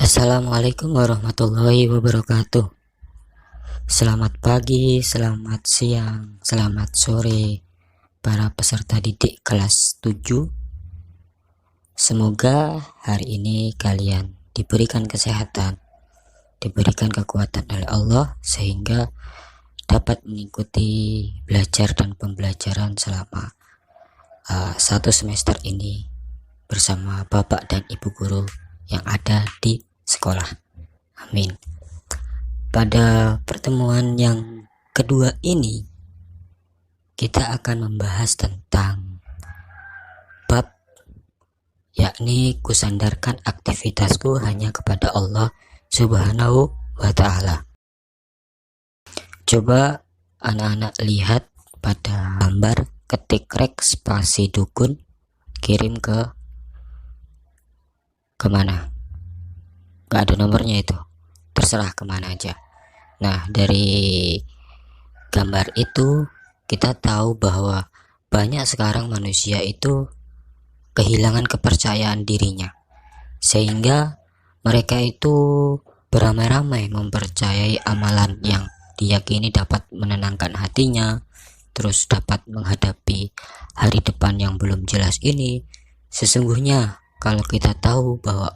Assalamualaikum warahmatullahi wabarakatuh. Selamat pagi, selamat siang, selamat sore para peserta didik kelas 7. Semoga hari ini kalian diberikan kesehatan, diberikan kekuatan oleh Allah sehingga dapat mengikuti belajar dan pembelajaran selama satu semester ini bersama Bapak dan Ibu guru yang ada di sekolah. Amin. Pada pertemuan yang kedua ini kita akan membahas tentang bab, yakni kusandarkan aktivitasku hanya kepada Allah Subhanahu wa ta'ala. Coba anak-anak lihat pada gambar, ketik rek spasi dukun, kirim ke kemana? Gak ada nomornya itu, terserah kemana aja. Nah, dari gambar itu kita tahu bahwa banyak sekarang manusia itu kehilangan kepercayaan dirinya, sehingga mereka itu beramai-ramai mempercayai amalan yang diyakini dapat menenangkan hatinya, terus dapat menghadapi hari depan yang belum jelas ini. Sesungguhnya kalau kita tahu bahwa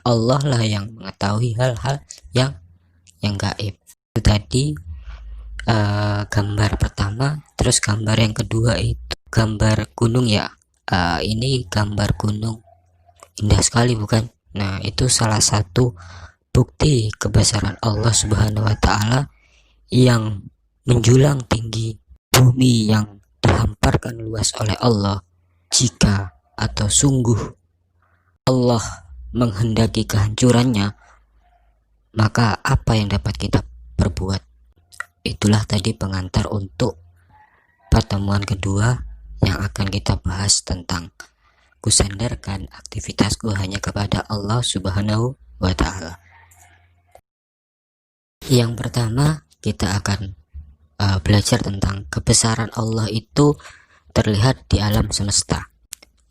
Allah lah yang mengetahui hal-hal yang gaib. Itu tadi gambar pertama. Terus gambar yang kedua itu gambar gunung ya. Ini gambar gunung, indah sekali bukan? Nah, itu salah satu bukti kebesaran Allah Subhanahu wa ta'ala yang menjulang tinggi bumi yang dihamparkan luas oleh Allah. Jika atau sungguh Allah menghendaki kehancurannya, maka apa yang dapat kita perbuat? Itulah tadi pengantar untuk pertemuan kedua yang akan kita bahas tentang kusandarkan aktivitasku hanya kepada Allah Subhanahu wa ta'ala. Yang pertama kita akan belajar tentang kebesaran Allah itu terlihat di alam semesta.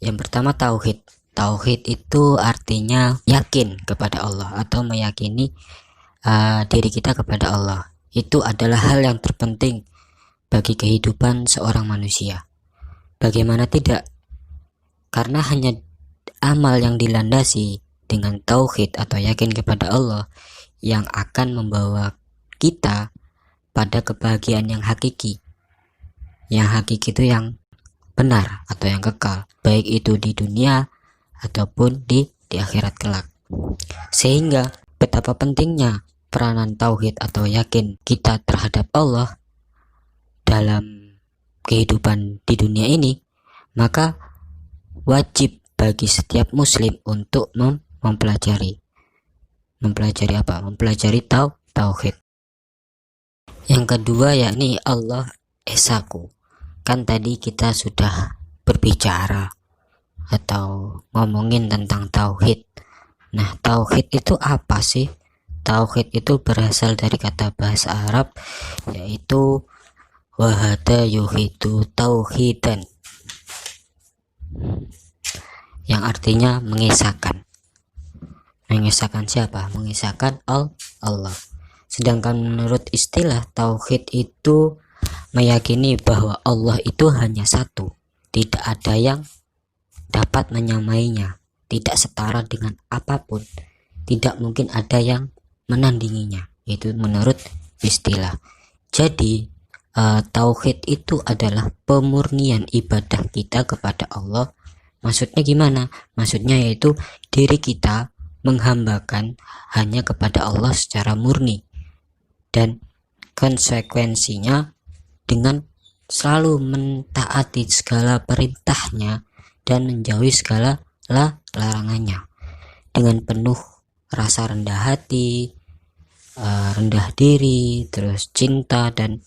Yang pertama tauhid. Tauhid itu artinya yakin kepada Allah atau meyakini diri kita kepada Allah. Itu adalah hal yang terpenting bagi kehidupan seorang manusia. Bagaimana tidak? Karena hanya amal yang dilandasi dengan tauhid atau yakin kepada Allah yang akan membawa kita pada kebahagiaan yang hakiki. Yang hakiki itu yang benar atau yang kekal, baik itu di dunia ataupun di akhirat kelak. Sehingga betapa pentingnya peranan tauhid atau yakin kita terhadap Allah dalam kehidupan di dunia ini, maka wajib bagi setiap muslim untuk mempelajari apa? Mempelajari tauhid. Yang kedua yakni Allah Esaku. Kan tadi kita sudah berbicara atau ngomongin tentang tauhid. Nah, tauhid itu apa sih? Tauhid itu berasal dari kata bahasa Arab yaitu wahada yuhidu tauhidan, yang artinya mengisahkan. Mengisahkan siapa? Mengisahkan Allah. Sedangkan menurut istilah tauhid itu meyakini bahwa Allah itu hanya satu, tidak ada yang dapat menyamainya, tidak setara dengan apapun, tidak mungkin ada yang menandinginya. Itu menurut istilah. Jadi tauhid itu adalah pemurnian ibadah kita kepada Allah. Maksudnya gimana? Maksudnya yaitu diri kita menghambakan hanya kepada Allah secara murni, dan konsekuensinya dengan selalu mentaati segala perintahnya dan menjauhi segala larangannya dengan penuh rasa rendah hati, rendah diri, terus cinta dan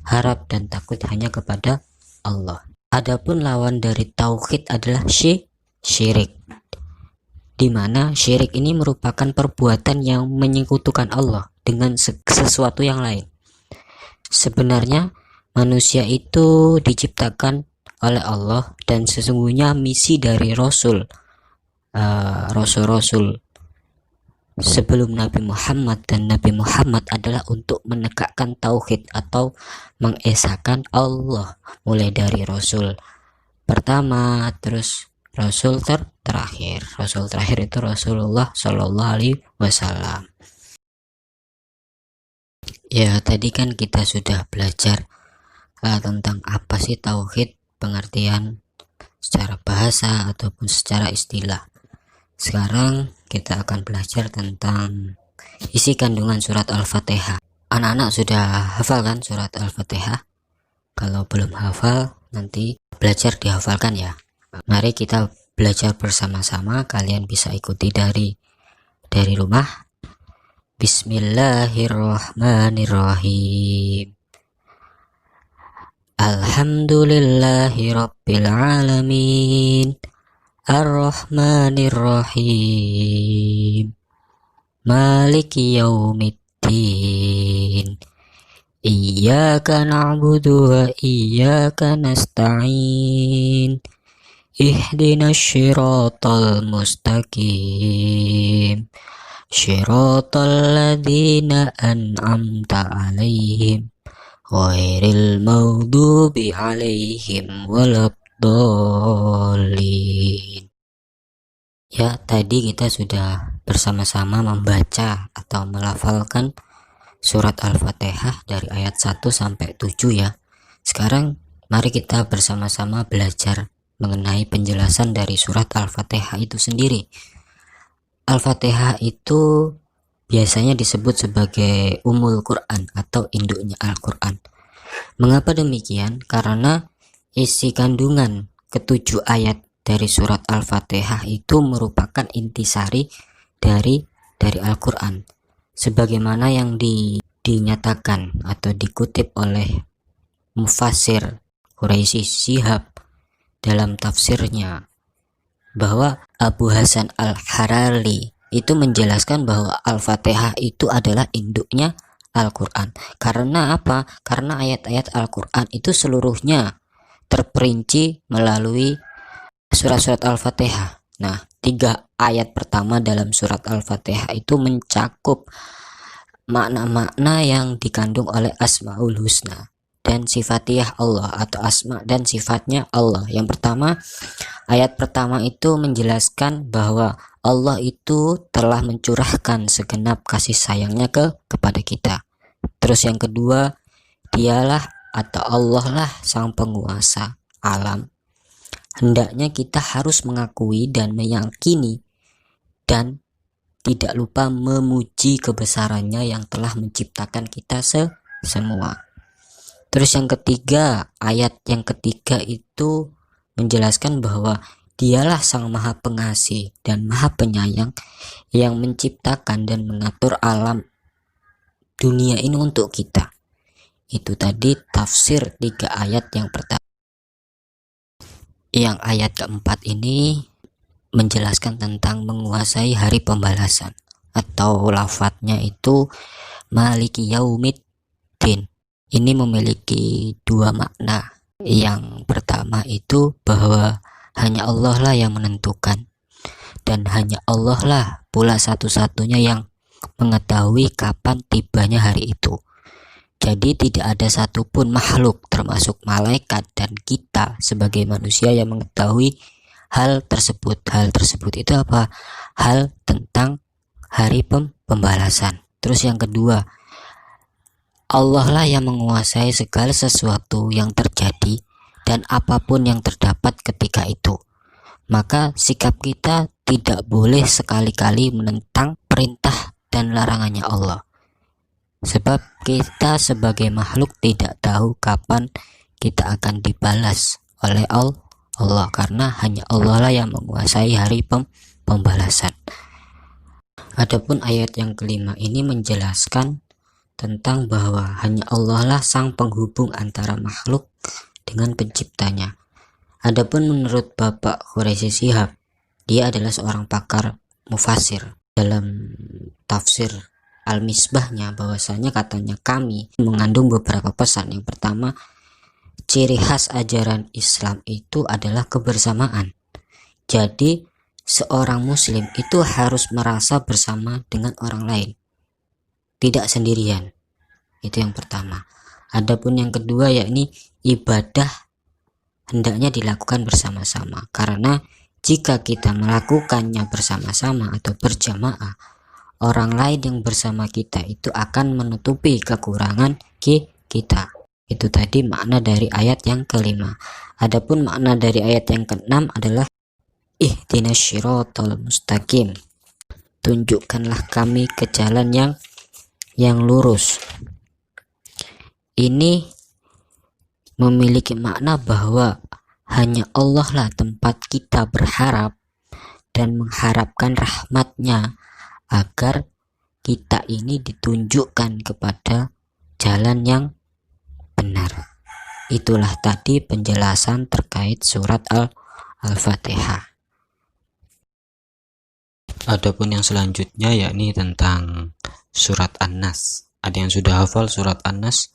harap dan takut hanya kepada Allah. Adapun lawan dari tauhid adalah syirik, di mana syirik ini merupakan perbuatan yang menyekutukan Allah dengan sesuatu yang lain. Sebenarnya manusia itu diciptakan oleh Allah, dan sesungguhnya misi dari rasul-rasul sebelum Nabi Muhammad, dan Nabi Muhammad adalah untuk menegakkan tauhid atau mengesahkan Allah, mulai dari Rasul pertama, terus Rasul terakhir. Rasul terakhir itu Rasulullah Shallallahu Alaihi Wasallam. Ya, tadi kan kita sudah belajar tentang apa sih tauhid, pengertian secara bahasa ataupun secara istilah. Sekarang kita akan belajar tentang isi kandungan surat Al-Fatihah. Anak-anak sudah hafal kan surat Al-Fatihah? Kalau belum hafal, nanti belajar dihafalkan ya. Mari kita belajar bersama-sama. Kalian bisa ikuti dari rumah. Bismillahirrahmanirrahim. Alhamdulillahi Rabbil Alamin, Ar-Rahmanir-Rahim, Maliki Yaumiddin, Iyyaka na'budu wa iyyaka nasta'in, Ihdinas Shiratal Mustaqim, Shiratal ladzina an'amta 'alaihim ghairil maghdubi 'alaihim waladdallin. Ya, tadi kita sudah bersama-sama membaca atau melafalkan surat Al-Fatihah dari ayat 1 sampai 7 ya. Sekarang mari kita bersama-sama belajar mengenai penjelasan dari surat Al-Fatihah itu sendiri. Al-Fatihah itu biasanya disebut sebagai Ummul Quran atau induknya Al-Quran. Mengapa demikian? Karena isi kandungan ketujuh ayat dari surat Al-Fatihah itu merupakan intisari dari Al-Quran, sebagaimana yang dinyatakan atau dikutip oleh Mufassir Quraisy Shihab dalam tafsirnya, bahwa Abu Hasan Al-Harari itu menjelaskan bahwa Al-Fatihah itu adalah induknya Al-Quran. Karena apa? Karena ayat-ayat Al-Quran itu seluruhnya terperinci melalui surat-surat Al-Fatihah. Nah, 3 ayat pertama dalam surat Al-Fatihah itu mencakup makna-makna yang dikandung oleh Asmaul Husna dan sifatiyah Allah atau asma dan sifatnya Allah. Yang pertama, ayat pertama itu menjelaskan bahwa Allah itu telah mencurahkan segenap kasih sayangnya kepada kita. Terus yang kedua, dialah atau Allah lah sang penguasa alam. Hendaknya kita harus mengakui dan meyakini dan tidak lupa memuji kebesarannya yang telah menciptakan kita semua. Terus yang ketiga, ayat yang ketiga itu menjelaskan bahwa dialah sang maha pengasih dan maha penyayang yang menciptakan dan mengatur alam dunia ini untuk kita. Itu tadi tafsir 3 ayat yang pertama. Yang ayat keempat ini menjelaskan tentang menguasai hari pembalasan, atau lafadznya itu Maliki Yaumiddin. Ini memiliki 2 makna. Yang pertama itu bahwa hanya Allah lah yang menentukan, dan hanya Allah lah pula satu-satunya yang mengetahui kapan tibanya hari itu. Jadi tidak ada satupun makhluk termasuk malaikat dan kita sebagai manusia yang mengetahui hal tersebut. Hal tersebut itu apa? Hal tentang hari pembalasan. Terus yang kedua, Allah lah yang menguasai segala sesuatu yang terjadi dan apapun yang terdapat ketika itu. Maka sikap kita tidak boleh sekali-kali menentang perintah dan larangannya Allah. Sebab kita sebagai makhluk tidak tahu kapan kita akan dibalas oleh Allah, karena hanya Allah lah yang menguasai hari pembalasan. Adapun ayat yang kelima ini menjelaskan tentang bahwa hanya Allah lah sang penghubung antara makhluk dengan penciptanya. Adapun menurut Bapak Quraisy Shihab, dia adalah seorang pakar mufassir. Dalam tafsir Al-Misbahnya bahwasanya katanya kami mengandung beberapa pesan. Yang pertama, ciri khas ajaran Islam itu adalah kebersamaan. Jadi seorang muslim itu harus merasa bersama dengan orang lain, tidak sendirian. Itu yang pertama. Adapun yang kedua yakni ibadah hendaknya dilakukan bersama-sama, karena jika kita melakukannya bersama-sama atau berjamaah, orang lain yang bersama kita itu akan menutupi kekurangan kita. Itu tadi makna dari ayat yang kelima. Adapun makna dari ayat yang keenam adalah ihdinas syiratal mustaqim. Tunjukkanlah kami ke jalan yang lurus. Ini memiliki makna bahwa hanya Allah lah tempat kita berharap dan mengharapkan rahmatnya agar kita ini ditunjukkan kepada jalan yang benar. Itulah tadi penjelasan terkait surat Al-Fatihah. Adapun yang selanjutnya yakni tentang surat An-Nas. Ada yang sudah hafal surat An-Nas?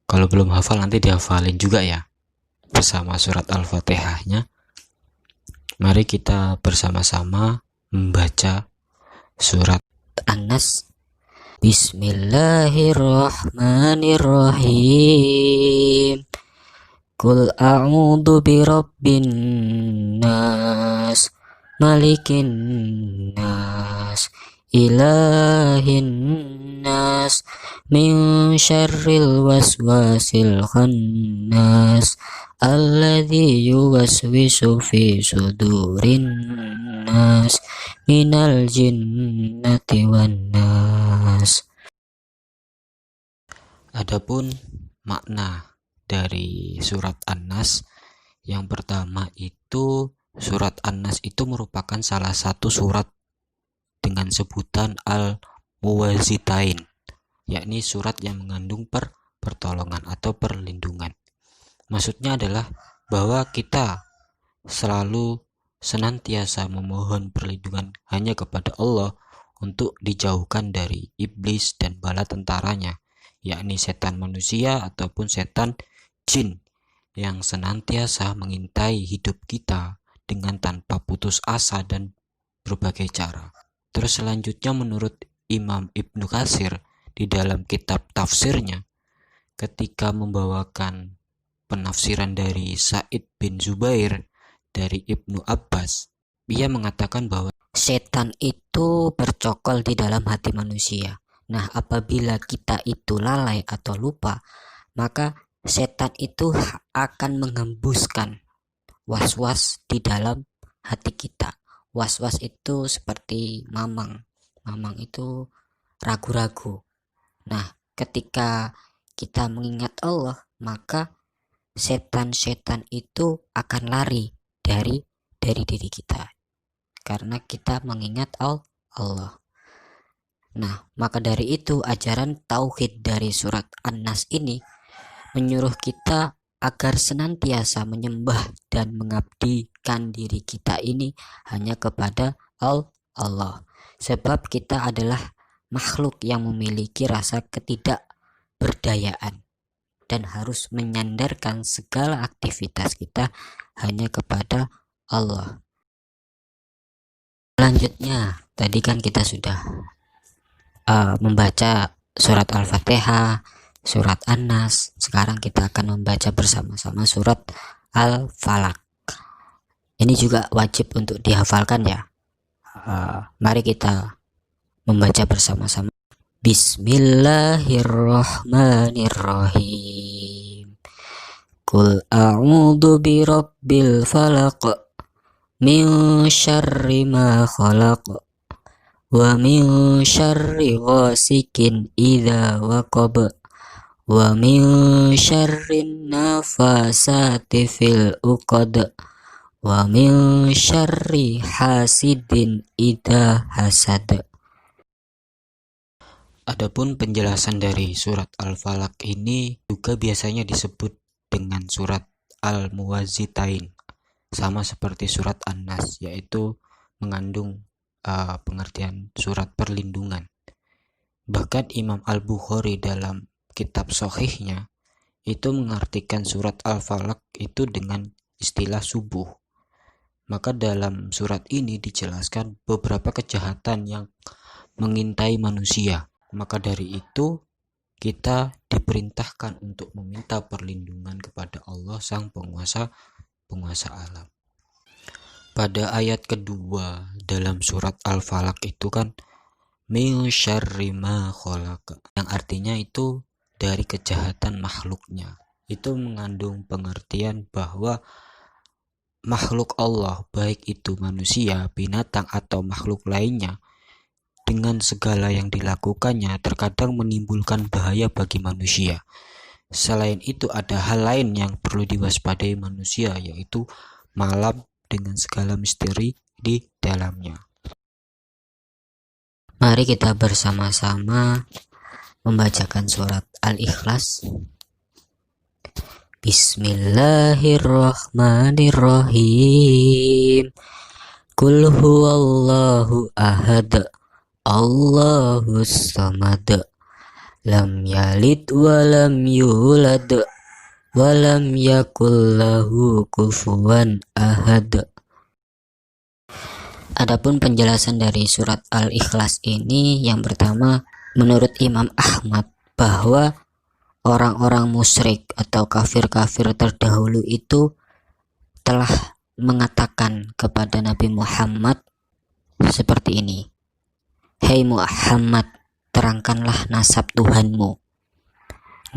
Kalau belum hafal nanti dihafalin juga ya bersama surat Al-Fatihahnya. Mari kita bersama-sama membaca surat An-Nas. Bismillahirrahmanirrahim. Qul a'udzu birabbin nas, malikin nas, ilahin nas, min syarril waswasil khannas, alladzi yuwaswisu fi sudurin nas, minal jinnati wan nas. Adapun makna dari surat An-Nas, yang pertama itu surat An-Nas itu merupakan salah satu surat dengan sebutan Al-Muwazzitain, yakni surat yang mengandung pertolongan atau perlindungan. Maksudnya adalah bahwa kita selalu senantiasa memohon perlindungan hanya kepada Allah untuk dijauhkan dari iblis dan bala tentaranya, yakni setan manusia ataupun setan jin yang senantiasa mengintai hidup kita dengan tanpa putus asa dan berbagai cara. Terus selanjutnya menurut Imam Ibnu Katsir di dalam kitab tafsirnya, ketika membawakan penafsiran dari Sa'id bin Zubair dari Ibnu Abbas, ia mengatakan bahwa setan itu bercokol di dalam hati manusia. Nah, apabila kita itu lalai atau lupa, maka setan itu akan menghembuskan was-was di dalam hati kita. Was-was itu seperti mamang. Mamang itu ragu-ragu. Nah, ketika kita mengingat Allah, maka setan-setan itu akan lari dari diri kita, karena kita mengingat Allah. Nah, maka dari itu ajaran tauhid dari surat An-Nas ini menyuruh kita agar senantiasa menyembah dan mengabdikan diri kita ini hanya kepada Allah. Sebab kita adalah makhluk yang memiliki rasa ketidakberdayaan dan harus menyandarkan segala aktivitas kita hanya kepada Allah. Selanjutnya, tadi kan kita sudah membaca surat Al-Fatihah, surat An-Nas. Sekarang kita akan membaca bersama-sama surat Al-Falaq. Ini juga wajib untuk dihafalkan ya. Mari kita membaca bersama-sama. Bismillahirrahmanirrahim. Qul a'udzu birabbil falaq, min syarri ma khalaq, wa min syarri ghasikin idza waqab, wa min syarrin nafasati fil uqad, wa min syarri hasidin idza hasad. Adapun penjelasan dari surat Al-Falaq ini juga biasanya disebut dengan surat Al-Muwazzitain, sama seperti surat An-Nas, yaitu mengandung pengertian surat perlindungan. Bahkan Imam Al-Bukhari dalam kitab Shahihnya itu mengartikan surat Al-Falaq itu dengan istilah subuh. Maka dalam surat ini dijelaskan beberapa kejahatan yang mengintai manusia. Maka dari itu kita diperintahkan untuk meminta perlindungan kepada Allah sang penguasa alam. Pada ayat kedua dalam surat Al-Falaq itu kan min syarri ma khalaq, yang artinya itu dari kejahatan makhluknya. Itu mengandung pengertian bahwa makhluk Allah, baik itu manusia, binatang, atau makhluk lainnya, dengan segala yang dilakukannya terkadang menimbulkan bahaya bagi manusia. Selain itu ada hal lain yang perlu diwaspadai manusia, yaitu malam dengan segala misteri di dalamnya. Mari kita bersama-sama membacakan surat Al-Ikhlas. Bismillahirrahmanirrahim. Qul huwallahu ahad, Allahus samad, lam yalid wa lam yulad wa lam yakul lahu kufuwan ahad. Adapun penjelasan dari surat Al-Ikhlas ini, yang pertama, menurut Imam Ahmad bahwa orang-orang musyrik atau kafir-kafir terdahulu itu telah mengatakan kepada Nabi Muhammad seperti ini. Hei Muhammad, terangkanlah nasab Tuhanmu.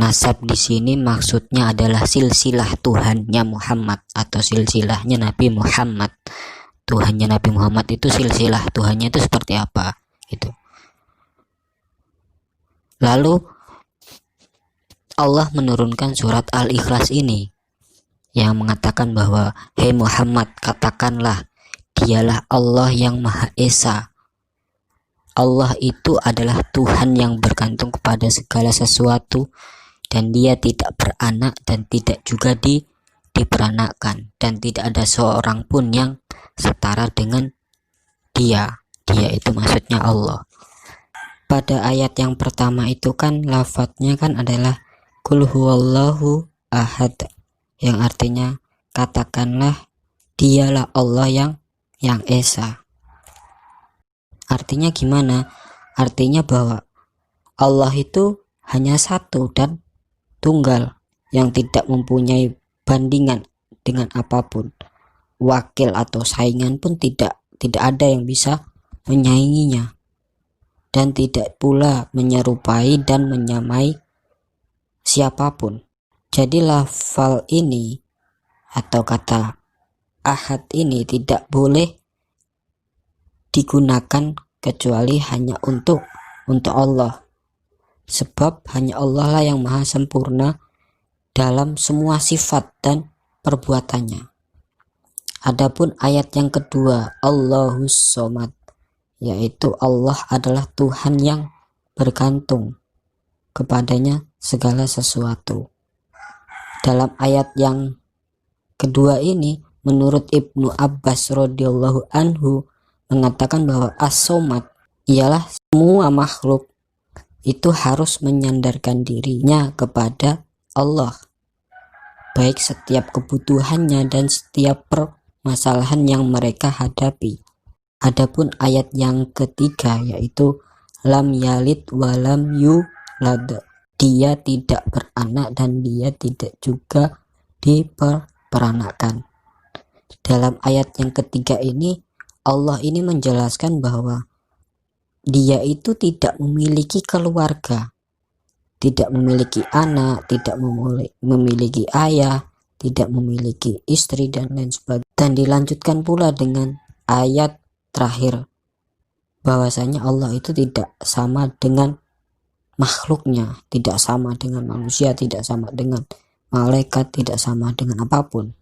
Nasab di sini maksudnya adalah silsilah Tuhannya Muhammad atau silsilahnya Nabi Muhammad. Tuhannya Nabi Muhammad itu silsilah Tuhannya itu seperti apa gitu. Lalu Allah menurunkan surat Al-Ikhlas ini yang mengatakan bahwa hei Muhammad, katakanlah dialah Allah yang Maha Esa. Allah itu adalah Tuhan yang bergantung kepada segala sesuatu, dan dia tidak beranak dan tidak juga diperanakkan, dan tidak ada seorang pun yang setara dengan dia. Dia itu maksudnya Allah. Pada ayat yang pertama itu kan lafadznya kan adalah Qul huwallahu ahad, yang artinya katakanlah dialah Allah yang Esa. Artinya gimana? Artinya bahwa Allah itu hanya satu dan tunggal, yang tidak mempunyai bandingan dengan apapun. Wakil atau saingan pun tidak ada yang bisa menyainginya, dan tidak pula menyerupai dan menyamai siapapun. Jadi lafal ini atau kata ahad ini tidak boleh digunakan kecuali hanya untuk Allah, sebab hanya Allah lah yang maha sempurna dalam semua sifat dan perbuatannya. Adapun ayat yang kedua, Allahus Somad, yaitu Allah adalah Tuhan yang bergantung kepadanya segala sesuatu. Dalam ayat yang kedua ini, menurut Ibnu Abbas radhiyallahu anhu mengatakan bahwa As-Somad ialah semua makhluk itu harus menyandarkan dirinya kepada Allah, baik setiap kebutuhannya dan setiap permasalahan yang mereka hadapi. Adapun ayat yang ketiga, yaitu lam yalid walam yulad, dia tidak beranak dan dia tidak juga diperanakkan. Dalam ayat yang ketiga ini, Allah ini menjelaskan bahwa dia itu tidak memiliki keluarga, tidak memiliki anak, tidak memiliki ayah, tidak memiliki istri, dan lain sebagainya. Dan dilanjutkan pula dengan ayat terakhir, bahwasanya Allah itu tidak sama dengan makhluknya, tidak sama dengan manusia, tidak sama dengan malaikat, tidak sama dengan apapun.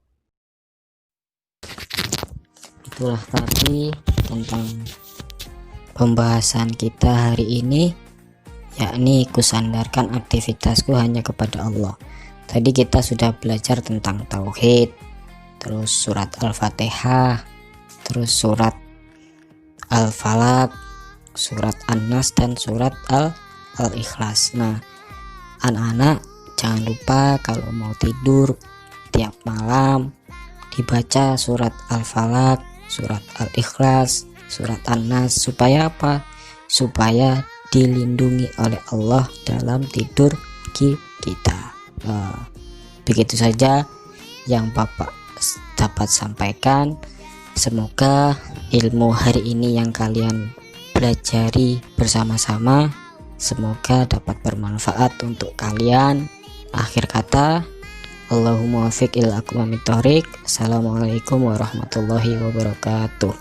Itulah tadi tentang pembahasan kita hari ini, yakni kusandarkan aktivitasku hanya kepada Allah. Tadi kita sudah belajar tentang tauhid, terus surat Al-Fatihah, terus surat Al-Falaq, surat An-Nas, dan surat Al-Ikhlas. Nah, anak-anak jangan lupa kalau mau tidur tiap malam dibaca surat Al-Falaq, surat Al-Ikhlas, surat An-Nas. Supaya apa? Supaya dilindungi oleh Allah dalam tidur kita. Begitu saja yang Bapak dapat sampaikan. Semoga ilmu hari ini yang kalian pelajari bersama-sama, semoga dapat bermanfaat untuk kalian. Akhir kata, Allahumma wafiq ila aqwamit thoriq. Assalamualaikum warahmatullahi wabarakatuh.